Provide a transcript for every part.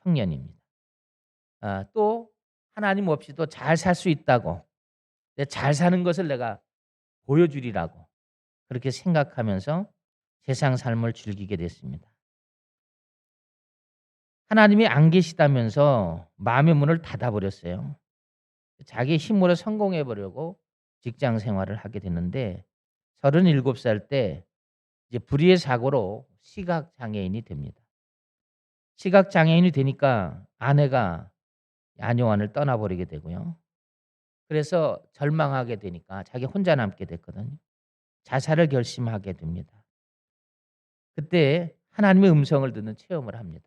청년입니다. 또 하나님 없이도 잘 살 수 있다고, 잘 사는 것을 내가 보여주리라고 그렇게 생각하면서 세상 삶을 즐기게 됐습니다. 하나님이 안 계시다면서 마음의 문을 닫아 버렸어요. 자기 힘으로 성공해 보려고 직장 생활을 하게 됐는데 37살 때 이제 불의의 사고로 시각 장애인이 됩니다. 시각 장애인이 되니까 아내가 안요한을 떠나 버리게 되고요. 그래서 절망하게 되니까 자기 혼자 남게 됐거든요. 자살을 결심하게 됩니다. 그때 하나님의 음성을 듣는 체험을 합니다.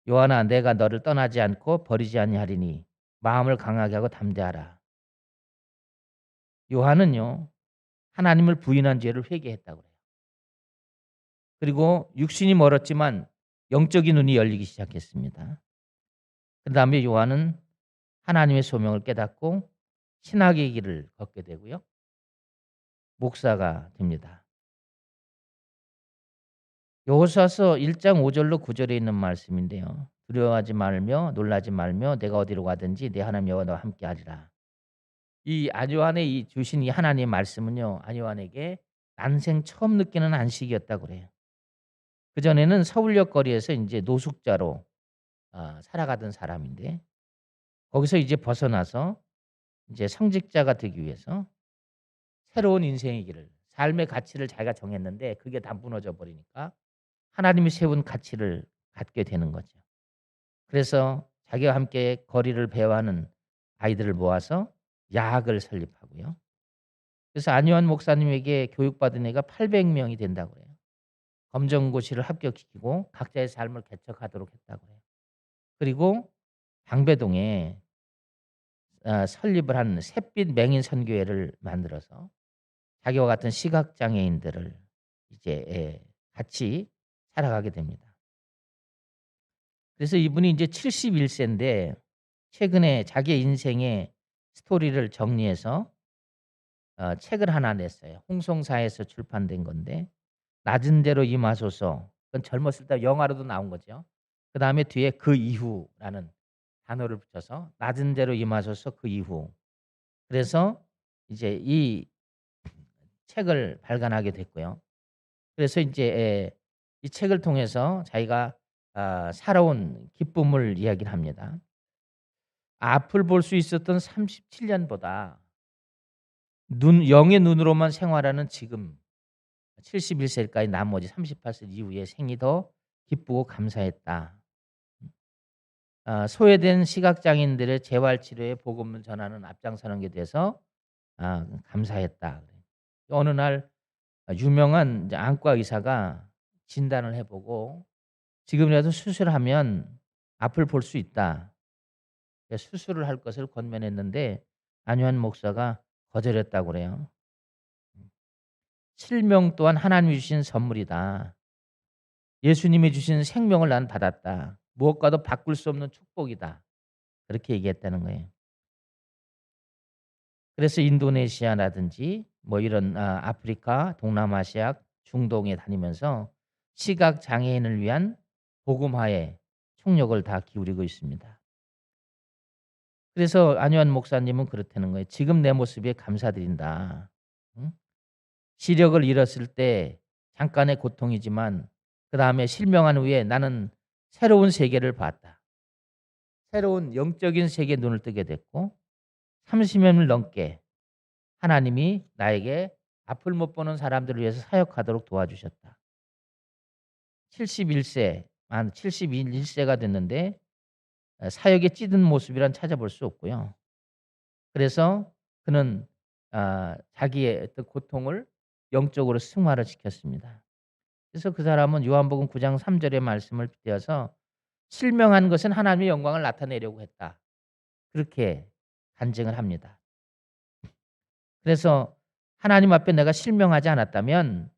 요한아, 내가 너를 떠나지 않고 버리지 아니하리니 마음을 강하게 하고 담대하라. 요한은요, 하나님을 부인한 죄를 회개했다고 그래요. 그리고 육신이 멀었지만 영적인 눈이 열리기 시작했습니다. 그다음에 요한은 하나님의 소명을 깨닫고 신학의 길을 걷게 되고요. 목사가 됩니다. 여호수아서 1장 5절로 9절에 있는 말씀인데요. 두려워하지 말며 놀라지 말며 내가 어디로 가든지 내 하나님 여호와 너와 함께 하리라. 이 안요한의 이 주신 이 하나님의 말씀은요. 안요한에게 난생 처음 느끼는 안식이었다고 그래요. 그전에는 서울역 거리에서 인제 노숙자로 살아가던 사람인데 거기서 이제 벗어나서 이제 성직자가 되기 위해서 새로운 인생의 길을, 삶의 가치를 자기가 정했는데 그게 다 무너져 버리니까 하나님이 세운 가치를 갖게 되는 거죠. 그래서 자기와 함께 거리를 배회하는 아이들을 모아서 야학을 설립하고요. 그래서 안요한 목사님에게 교육받은 애가 800명이 된다고 해요. 검정고시를 합격시키고 각자의 삶을 개척하도록 했다고 해요. 그리고 방배동에 설립을 한 샛빛 맹인 선교회를 만들어서 자기와 같은 시각 장애인들을 이제 같이 살아가게 됩니다. 그래서 이분이 이제 71 세인데 최근에 자기의 인생의 스토리를 정리해서 책을 하나 냈어요. 홍송사에서 출판된 건데 낮은 대로 임하소서. 그건 젊었을 때 영화로도 나온 거죠. 그다음에 뒤에 그 이후라는 단어를 붙여서 낮은 대로 임하소서 그 이후. 그래서 이제 이 책을 발간하게 됐고요. 그래서 인제 이 책을 통해서 자기가 살아온 기쁨을 이야기를 합니다. 앞을 볼 수 있었던 37 년보다 영의 눈으로만 생활하는 지금 71 세까지 나머지 38세 이후의 생이 더 기쁘고 감사했다. 소외된 시각장애인들의 재활 치료에 복음을 전하는 앞장서는 게 돼서 감사했다. 어느 날 유명한 이제 안과 의사가 진단을 해 보고 "지금이라도 수술하면 앞을 볼 수 있다." 그래서 수술을 할 것을 권면했는데 안요한 목사가 거절했다고 그래요. "실명 또한 하나님이 주신 선물이다. 예수님이 주신 생명을 난 받았다. 무엇과도 바꿀 수 없는 축복이다." 그렇게 얘기했다는 거예요. 그래서 인도네시아라든지 뭐 이런 아프리카, 동남아시아, 중동에 다니면서 시각 장애인을 위한 복음화에 총력을 다 기울이고 있습니다. 그래서 안요한 목사님은 그렇다는 거예요. "지금 내 모습에 감사드린다. 응? 시력을 잃었을 때 잠깐의 고통이지만 그다음에 실명한 후에 나는 새로운 세계를 봤다. 새로운 영적인 세계에 눈을 뜨게 됐고 30 년을 넘게 하나님이 나에게 앞을 못 보는 사람들을 위해서 사역하도록 도와주셨다." 71 세, 만 71 세가 됐는데 사역에 찌든 모습이란 찾아볼 수 없고요. 그래서 그는 자기의 어떤 고통을 영적으로 승화를 시켰습니다. 그래서 그 사람은 요한복음 9장 3 절의 말씀을 빗대어서 "실명한 것은 하나님의 영광을 나타내려고 했다." 그렇게 간증을 합니다. 그래서 하나님 앞에 내가 실명하지 않았다면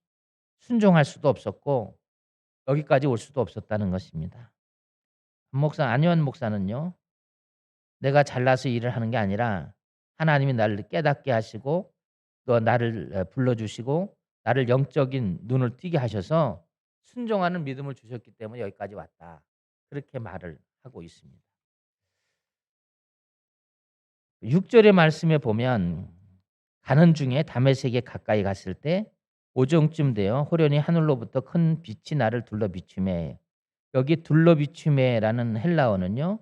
순종할 수도 없었고 여기까지 올 수도 없었다는 것입니다. 안요한 목사는요. 내가 잘나서 일을 하는 게 아니라 하나님이 나를 깨닫게 하시고 또 나를 불러 주시고 나를 영적인 눈을 뜨게 하셔서 순종하는 믿음을 주셨기 때문에 여기까지 왔다. 그렇게 말을 하고 있습니다. 6 절의 말씀에 보면 가는 중에 다메섹에 가까이 갔을 때 오정쯤 되어 호련히 하늘로부터 큰 빛이 나를 둘러 비추매. 여기 둘러 비추매라는 헬라어는요.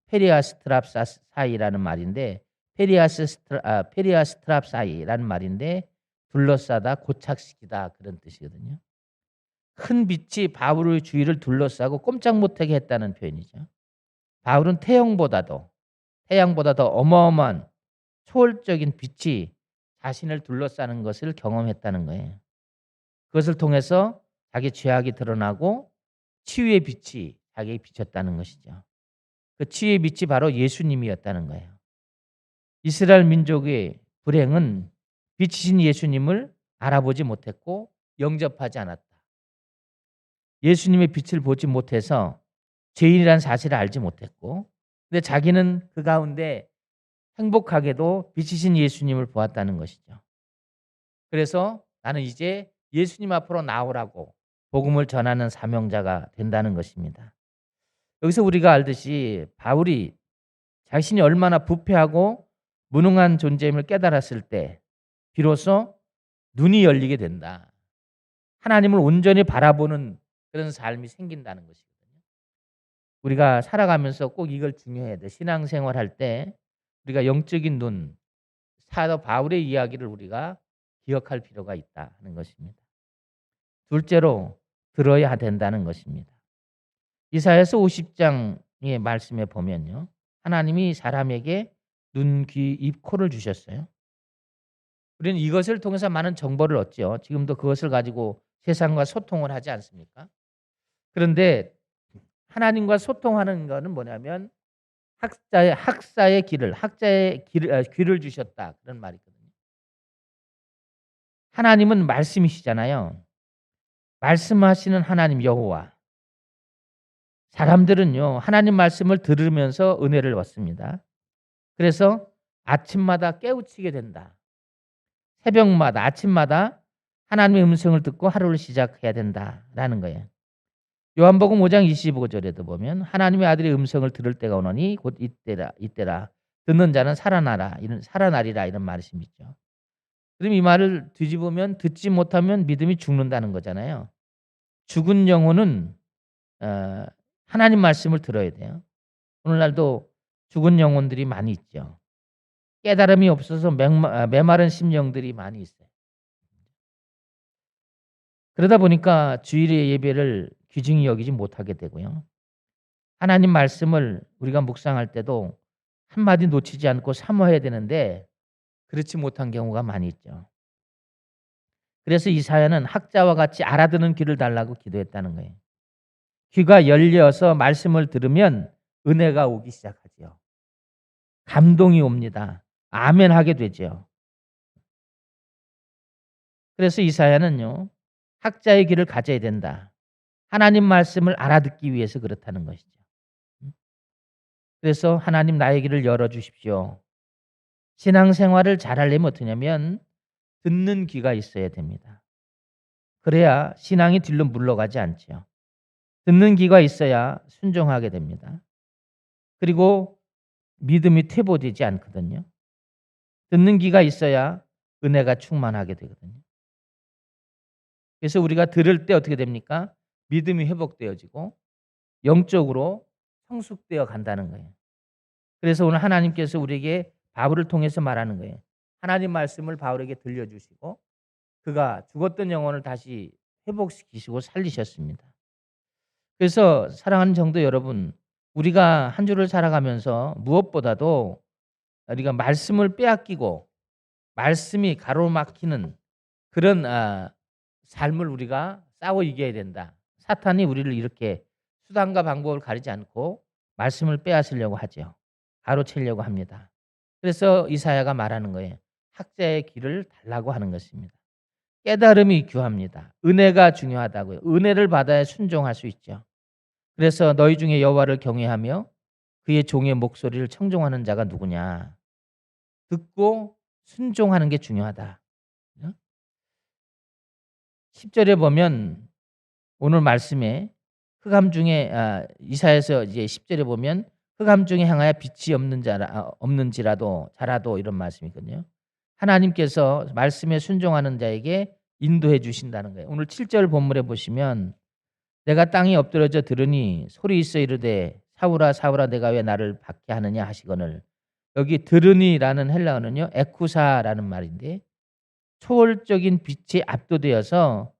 페리아스트랍사이라는 말인데 페리아스트랍사이라는 말인데 둘러싸다 고착시키다 그런 뜻이거든요. 큰 빛이 바울의 주위를 둘러싸고 꼼짝 못하게 했다는 표현이죠. 바울은 태양보다 더 어마어마한 초월적인 빛이 자신을 둘러싸는 것을 경험했다는 거예요. 그것을 통해서 자기 죄악이 드러나고 치유의 빛이 자기에게 비쳤다는 것이죠. 그 치유의 빛이 바로 예수님이었다는 거예요. 이스라엘 민족의 불행은 빛이신 예수님을 알아보지 못했고 영접하지 않았다. 예수님의 빛을 보지 못해서 죄인이라는 사실을 알지 못했고 근데 자기는 그 가운데 행복하게도 빛이신 예수님을 보았다는 것이죠. 그래서 나는 이제 예수님 앞으로 나오라고 복음을 전하는 사명자가 된다는 것입니다. 여기서 우리가 알듯이 바울이 자신이 얼마나 부패하고 무능한 존재임을 깨달았을 때 비로소 눈이 열리게 된다. 하나님을 온전히 바라보는 그런 삶이 생긴다는 것이거든요. 우리가 살아가면서 꼭 이걸 중요해야 돼. 신앙생활할 때 우리가 영적인 눈, 사도 바울의 이야기를 우리가 기억할 필요가 있다는 것입니다. 둘째로 들어야 된다는 것입니다. 이사야서 50장의 말씀에 보면요. 하나님이 사람에게 눈, 귀, 입, 코를 주셨어요. 우리는 이것을 통해서 많은 정보를 얻죠. 지금도 그것을 가지고 세상과 소통을 하지 않습니까? 그런데 하나님과 소통하는 것은 뭐냐면 학자의 귀를 주셨다. 그런 말이 있거든요. 하나님은 말씀이시잖아요. 말씀하시는 하나님 여호와. 사람들은요. 하나님 말씀을 들으면서 은혜를 얻습니다. 그래서 아침마다 깨우치게 된다. 새벽마다 아침마다 하나님의 음성을 듣고 하루를 시작해야 된다라는 거예요. 요한복음 5장 25절에도 보면 하나님의 아들의 음성을 들을 때가 오노니 곧 이때라 듣는 자는 살아나리라 이런 말씀이 있죠. 그럼 이 말을 뒤집으면 듣지 못하면 믿음이 죽는다는 거잖아요. 죽은 영혼은 하나님 말씀을 들어야 돼요. 오늘날도 죽은 영혼들이 많이 있죠. 깨달음이 없어서 메마른 심령들이 많이 있어요. 그러다 보니까 주일의 예배를 귀중히 여기지 못하게 되고요. 하나님 말씀을 우리가 묵상할 때도 한마디 놓치지 않고 사모해야 되는데 그렇지 못한 경우가 많이 있죠. 그래서 이사야는 학자와 같이 알아듣는 귀를 달라고 기도했다는 거예요. 귀가 열려서 말씀을 들으면 은혜가 오기 시작하지요. 감동이 옵니다. 아멘 하게 되죠. 그래서 이사야는요. 학자의 귀를 가져야 된다. 하나님 말씀을 알아듣기 위해서 그렇다는 것이죠. 그래서 하나님 나의 귀를 열어주십시오. 신앙생활을 잘하려면 어떠냐면 듣는 귀가 있어야 됩니다. 그래야 신앙이 뒤로 물러가지 않죠. 듣는 귀가 있어야 순종하게 됩니다. 그리고 믿음이 퇴보되지 않거든요. 듣는 귀가 있어야 은혜가 충만하게 되거든요. 그래서 우리가 들을 때 어떻게 됩니까? 믿음이 회복되어지고 영적으로 성숙되어 간다는 거예요. 그래서 오늘 하나님께서 우리에게 바울을 통해서 말하는 거예요. 하나님 말씀을 바울에게 들려주시고 그가 죽었던 영혼을 다시 회복시키시고 살리셨습니다. 그래서 사랑하는 성도 여러분, 우리가 한 주를 살아가면서 무엇보다도 우리가 말씀을 빼앗기고 말씀이 가로막히는 그런 삶을 우리가 싸워 이겨야 된다. 사탄이 우리를 이렇게 수단과 방법을 가리지 않고 말씀을 빼앗으려고 하죠. 가로채려고 합니다. 그래서 이사야가 말하는 거예요. 학자의 길을 달라고 하는 것입니다. 깨달음이 귀합니다. 은혜가 중요하다고요. 은혜를 받아야 순종할 수 있죠. 그래서 너희 중에 여호와를 경외하며 그의 종의 목소리를 청종하는 자가 누구냐. 듣고 순종하는 게 중요하다. 10절에 보면 오늘 말씀에 흑암 중에 이사야서 이제 10 절에 보면 "흑암 중에 행하여 빛이 없는지라도 자라도." 이런 말씀이거든요. 하나님께서 말씀에 순종하는 자에게 인도해 주신다는 거예요. 오늘 7절 본문에 보시면 "내가 땅에 엎드러져 들으니 소리 있어 이르되 사울아 사울아 내가 왜 나를 박해하느냐 하시거늘." 여기 들으니라는 헬라어는요 에쿠사라는 말인데 초월적인 빛에 압도되어서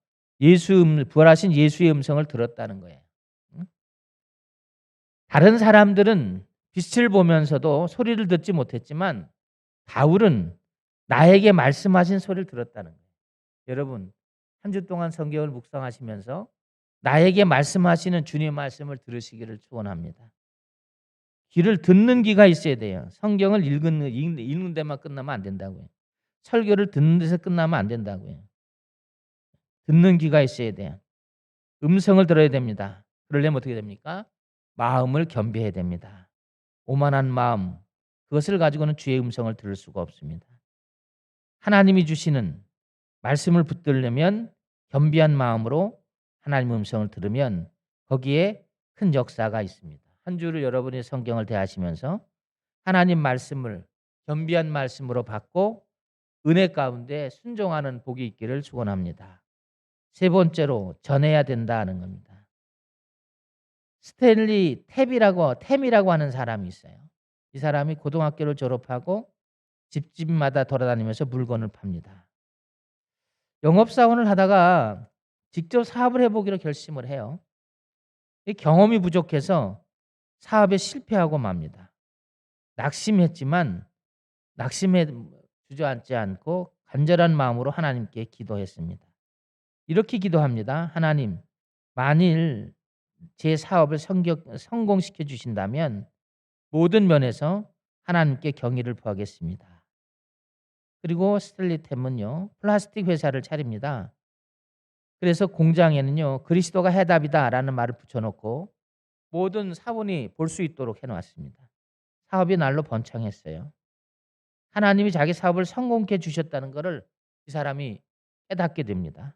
부활하신 예수의 음성을 들었다는 거예요. 응? 다른 사람들은 빛을 보면서도 소리를 듣지 못했지만 바울은 나에게 말씀하신 소리를 들었다는 거예요. 여러분, 한 주 동안 성경을 묵상하시면서 나에게 말씀하시는 주님의 말씀을 들으시기를 축원합니다. 귀를 듣는 귀가 있어야 돼요. 성경을 읽는 데만 끝나면 안 된다고요. 설교를 듣는 데서 끝나면 안 된다고요. 듣는 귀가 있어야 돼요. 음성을 들어야 됩니다. 그러려면 어떻게 됩니까? 마음을 겸비해야 됩니다. 오만한 마음, 그것을 가지고는 주의 음성을 들을 수가 없습니다. 하나님이 주시는 말씀을 붙들려면 겸비한 마음으로 하나님의 음성을 들으면 거기에 큰 역사가 있습니다. 한 주를 여러분이 성경을 대하시면서 하나님 말씀을 겸비한 말씀으로 받고 은혜 가운데 순종하는 복이 있기를 축원합니다. 세 번째로 전해야 된다는 겁니다. 스탠리 템이라고 하는 사람이 있어요. 이 사람이 고등학교를 졸업하고 집집마다 돌아다니면서 물건을 팝니다. 영업사원을 하다가 직접 사업을 해보기로 결심을 해요. 이 경험이 부족해서 사업에 실패하고 맙니다. 낙심했지만 낙심에 주저앉지 않고 간절한 마음으로 하나님께 기도했습니다. 이렇게 기도합니다. 하나님, 만일 제 사업을 성공시켜 주신다면 모든 면에서 하나님께 경의를 표하겠습니다. 그리고 스텔리템은요 플라스틱 회사를 차립니다. 그래서 공장에는요 그리스도가 해답이다라는 말을 붙여놓고 모든 사원이 볼 수 있도록 해놓았습니다. 사업이 날로 번창했어요. 하나님이 자기 사업을 성공케 주셨다는 것을 이 사람이 깨닫게 됩니다.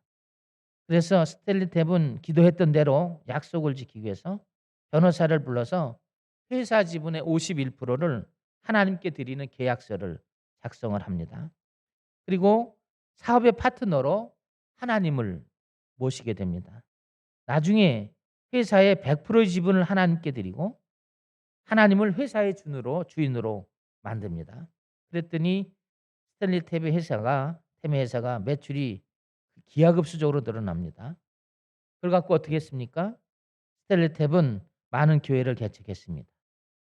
그래서 스텔리템은 기도했던 대로 약속을 지키기 위해서 변호사를 불러서 회사 지분의 51%를 하나님께 드리는 계약서를 작성을 합니다. 그리고 사업의 파트너로 하나님을 모시게 됩니다. 나중에 회사의 100%의 지분을 하나님께 드리고 하나님을 회사의 주인으로 만듭니다. 그랬더니 스탠리 템의 회사가 매출이 기하급수적으로 늘어납니다. 그걸 갖고 어떻게 했습니까? 스탠리 템은 많은 교회를 개척했습니다.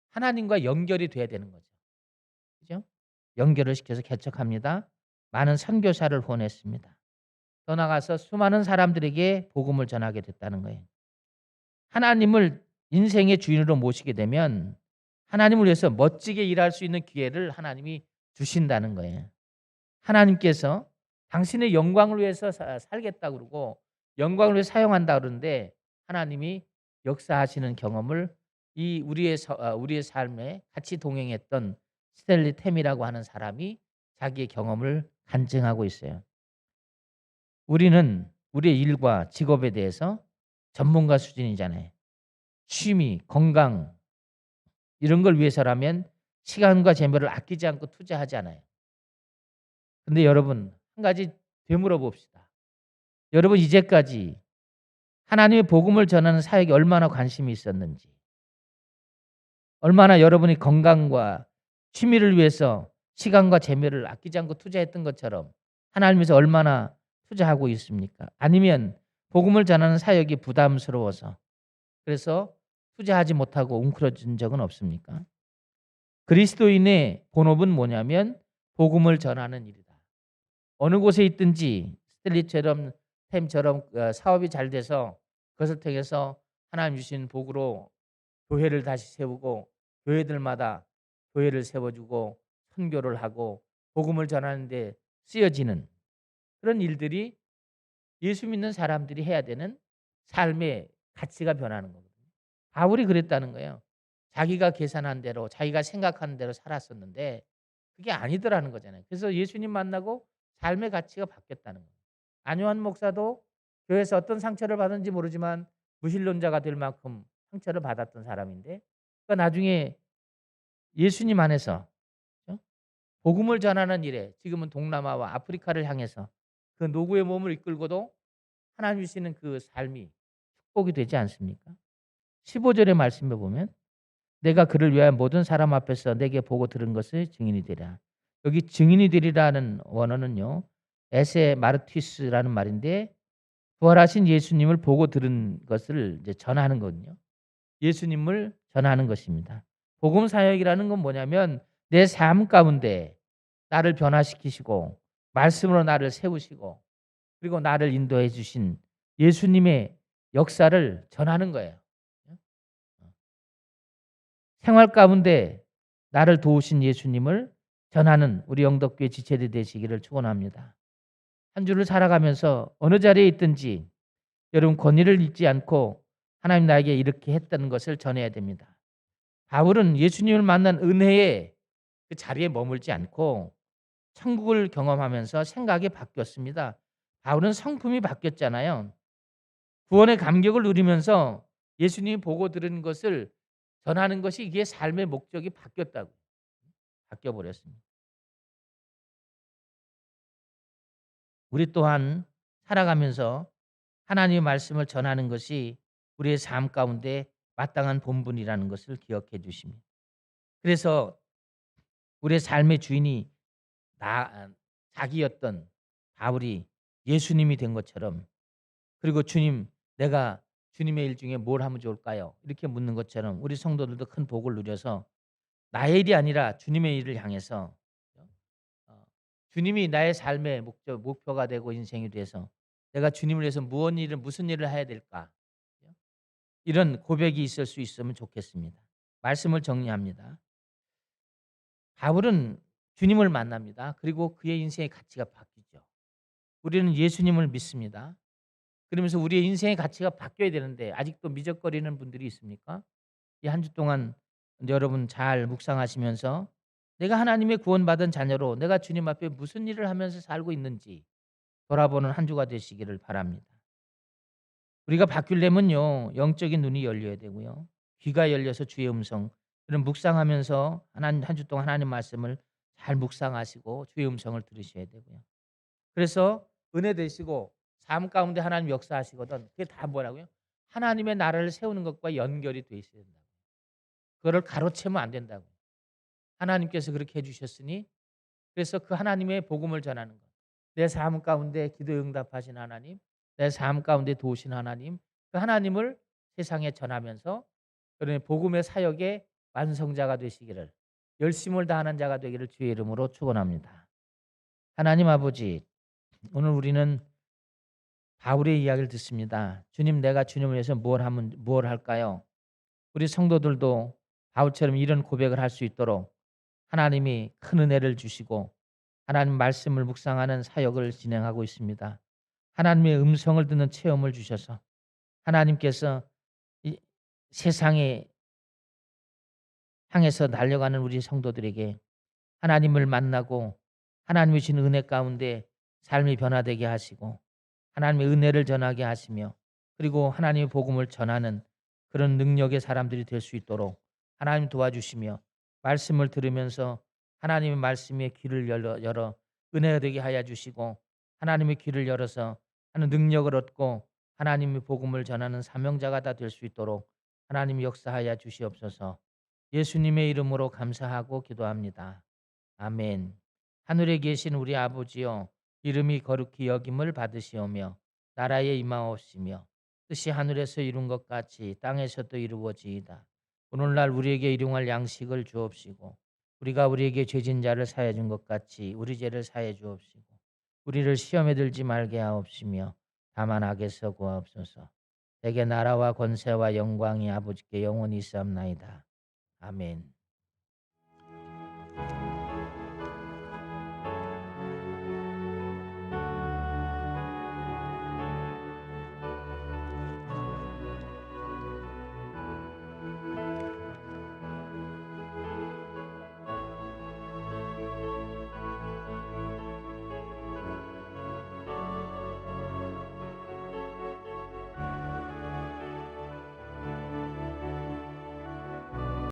하나님과 연결이 돼야 되는 거죠. 그죠? 연결을 시켜서 개척합니다. 많은 선교사를 후원했습니다. 더 나아가서 수많은 사람들에게 복음을 전하게 됐다는 거예요. 하나님을 인생의 주인으로 모시게 되면 하나님을 위해서 멋지게 일할 수 있는 기회를 하나님이 주신다는 거예요. 하나님께서 당신의 영광을 위해서 살겠다고 그러고 영광을 위해서 사용한다 그러는데 하나님이 역사하시는 경험을 우리의 삶에 같이 동행했던 스탠리 템이라고 하는 사람이 자기의 경험을 간증하고 있어요. 우리는 우리의 일과 직업에 대해서 전문가 수준이잖아요. 취미, 건강 이런 걸 위해서라면 시간과 재물을 아끼지 않고 투자하잖아요. 근데 여러분 한 가지 되물어 봅시다. 여러분 이제까지 하나님의 복음을 전하는 사역에 얼마나 관심이 있었는지, 얼마나 여러분이 건강과 취미를 위해서 시간과 재물을 아끼지 않고 투자했던 것처럼 하나님께서 얼마나 투자하고 있습니까? 아니면 복음을 전하는 사역이 부담스러워서 그래서 투자하지 못하고 웅크러진 적은 없습니까? 그리스도인의 본업은 뭐냐면 복음을 전하는 일이다. 어느 곳에 있든지 스텔리처럼 템처럼 사업이 잘 돼서 그것을 통해서 하나님 주신 복으로 교회를 다시 세우고 교회들마다 교회를 세워주고 선교를 하고 복음을 전하는 데 쓰여지는 그런 일들이 예수 믿는 사람들이 해야 되는 삶의 가치가 변하는 거거든요. 바울이 그랬다는 거예요. 자기가 계산한 대로 자기가 생각하는 대로 살았었는데 그게 아니더라는 거잖아요. 그래서 예수님 만나고 삶의 가치가 바뀌었다는 거예요. 안요한 목사도 교회에서 어떤 상처를 받은지 모르지만 무신론자가 될 만큼 상처를 받았던 사람인데, 그러니까 나중에 예수님 안에서 복음을 전하는 일에 지금은 동남아와 아프리카를 향해서 그 노구의 몸을 이끌고도 하나님 주시는 그 삶이 축복이 되지 않습니까? 15절의 말씀에 보면 내가 그를 위하여 모든 사람 앞에서 내게 보고 들은 것을 증인이 되리라. 여기 증인이 되리라는 원어는요, 에세 마르티스라는 말인데 부활하신 예수님을 보고 들은 것을 이제 전하는 거거든요. 예수님을 전하는 것입니다. 복음 사역이라는 건 뭐냐면 내 삶 가운데 나를 변화시키시고 말씀으로 나를 세우시고 그리고 나를 인도해 주신 예수님의 역사를 전하는 거예요. 생활 가운데 나를 도우신 예수님을 전하는 우리 영덕교회 지체들 되시기를 축원합니다. 한 주를 살아가면서 어느 자리에 있든지 여러분 권위를 잃지 않고 하나님 나에게 이렇게 했다는 것을 전해야 됩니다. 바울은 예수님을 만난 은혜의 그 자리에 머물지 않고 천국을 경험하면서 생각이 바뀌었습니다. 바울은 성품이 바뀌었잖아요. 구원의 감격을 누리면서 예수님이 보고 들은 것을 전하는 것이 이게 삶의 목적이 바뀌었다고. 바뀌어 버렸습니다. 우리 또한 살아가면서 하나님의 말씀을 전하는 것이 우리의 삶 가운데 마땅한 본분이라는 것을 기억해 주십니다. 그래서 우리의 삶의 주인이 자기였던 바울이 예수님이 된 것처럼, 그리고 주님, 내가 주님의 일 중에 뭘 하면 좋을까요? 이렇게 묻는 것처럼 우리 성도들도 큰 복을 누려서 나의 일이 아니라 주님의 일을 향해서 어, 주님이 나의 삶의 목표가 되고 인생이 돼서 내가 주님을 위해서 무슨 일을 해야 될까? 이런 고백이 있을 수 있으면 좋겠습니다. 말씀을 정리합니다. 바울은 주님을 만납니다. 그리고 그의 인생의 가치가 바뀌죠. 우리는 예수님을 믿습니다. 그러면서 우리의 인생의 가치가 바뀌어야 되는데 아직도 미적거리는 분들이 있습니까? 이 한 주 동안 여러분 잘 묵상하시면서 내가 하나님의 구원받은 자녀로 내가 주님 앞에 무슨 일을 하면서 살고 있는지 돌아보는 한 주가 되시기를 바랍니다. 우리가 바뀌려면요, 영적인 눈이 열려야 되고요, 귀가 열려서 주의 음성, 그런 묵상하면서 하나님 한 주 동안 하나님 말씀을 잘 묵상하시고 주의 음성을 들으셔야 되고요. 그래서 은혜 되시고 삶 가운데 하나님 역사하시거든. 그게 다 뭐라고요? 하나님의 나라를 세우는 것과 연결이 돼 있어야 된다고. 그거를 가로채면 안 된다고. 하나님께서 그렇게 해주셨으니, 그래서 그 하나님의 복음을 전하는 것. 내 삶 가운데 기도 응답하신 하나님, 내 삶 가운데 도우신 하나님, 그 하나님을 세상에 전하면서 그런 복음의 사역의 완성자가 되시기를, 열심을 다하는 자가 되기를 주의 이름으로 축원합니다. 하나님 아버지, 오늘 우리는 바울의 이야기를 듣습니다. 주님, 내가 주님을 위해서 뭘 할까요? 우리 성도들도 바울처럼 이런 고백을 할 수 있도록 하나님이 큰 은혜를 주시고 하나님 말씀을 묵상하는 사역을 진행하고 있습니다. 하나님의 음성을 듣는 체험을 주셔서 하나님께서 이 세상에 향해서 달려가는 우리 성도들에게 하나님을 만나고 하나님이 주신 은혜 가운데 삶이 변화되게 하시고 하나님의 은혜를 전하게 하시며 그리고 하나님의 복음을 전하는 그런 능력의 사람들이 될 수 있도록 하나님 도와주시며 말씀을 들으면서 하나님의 말씀에 귀를 열어 은혜가 되게 하여 주시고 하나님의 귀를 열어서 하는 능력을 얻고 하나님의 복음을 전하는 사명자가 다 될 수 있도록 하나님 역사하여 주시옵소서. 예수님의 이름으로 감사하고 기도합니다. 아멘. 하늘에 계신 우리 아버지여, 이름이 거룩히 여김을 받으시오며 나라에 임하옵시며 뜻이 하늘에서 이룬 것 같이 땅에서도 이루어지이다. 오늘날 우리에게 일용할 양식을 주옵시고 우리가 우리에게 죄진 자를 사해 준 것 같이 우리 죄를 사해 주옵시고 우리를 시험에 들지 말게 하옵시며 다만 악에서 구하옵소서. 대개 나라와 권세와 영광이 아버지께 영원히 있사옵나이다. 아멘.